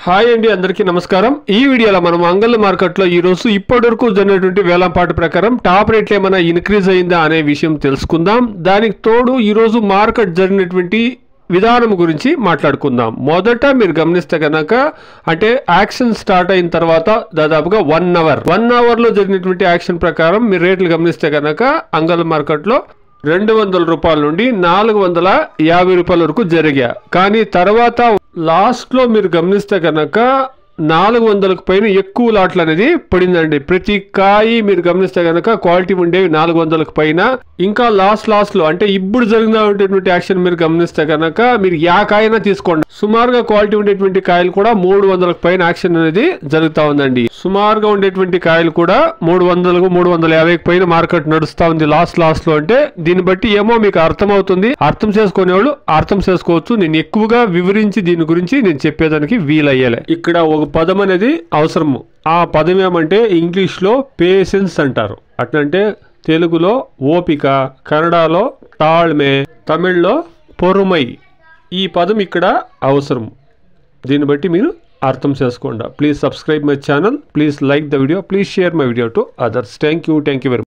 Hi అండి, అందరికీ నమస్కారం. ఈ వీడియోలో మనం అంగళ్ళ మార్కెట్లో ఈరోజు ఇప్పటివరకు జరిగినటువంటి వేలంపాటు ప్రకారం టాప్ రేట్లు ఏమైనా ఇంక్రీజ్ అయిందా అనే విషయం తెలుసుకుందాం. దానికి తోడు ఈరోజు మార్కెట్ జరిగినటువంటి విధానం గురించి మాట్లాడుకుందాం. మొదట మీరు గమనిస్తే కనుక అంటే యాక్షన్ స్టార్ట్ అయిన తర్వాత దాదాపుగా 1 అవర్లో జరిగినటువంటి యాక్షన్ ప్రకారం మీరు రేట్లు గమనిస్తే కనుక అంగళ్ళ మార్కెట్లో 200 రూపాయల నుండి 450 రూపాయల వరకు జరిగా. కానీ తర్వాత లాస్ట్లో మీరు గమనిస్తే కనుక 400కు పైన ఎక్కువ లాట్లు అనేది పడిందండి. ప్రతి కాయి మీరు గమనిస్తే కనుక క్వాలిటీ ఉండేవి 400కు పైన. ఇంకా లాస్ట్లో అంటే ఇప్పుడు జరిగినటువంటి యాక్షన్ మీరు గమనిస్తే కనుక మీరు కాయనా తీసుకోండి, సుమారుగా క్వాలిటీ ఉండేటువంటి కాయలు కూడా 300కు పైన యాక్షన్ అనేది జరుగుతూ ఉందండి. సుమారుగా ఉండేటువంటి కాయలు కూడా 300కు 350కి పైన మార్కెట్ నడుస్తూ ఉంది లాస్ట్లో. అంటే దీన్ని బట్టి ఏమో మీకు అర్థమవుతుంది, అర్థం చేసుకునే వాళ్ళు అర్థం చేసుకోవచ్చు. నేను ఎక్కువగా వివరించి దీని గురించి నేను చెప్పేదానికి వీలయ్యేలే. ఇక్కడ ఒక పదం అనేది అవసరము. ఆ పదం ఏమంటే ఇంగ్లీష్లో పేషెన్స్ అంటారు, అట్లంటే తెలుగులో ఓపిక, కన్నడలో తాళ్మే, తమిళ్లో పొరుమై. ఈ పదం ఇక్కడ అవసరం. దీన్ని బట్టి మీరు అర్థం చేసుకోండి. Please subscribe my channel, please like the video, please share my video to others. Thank you very much.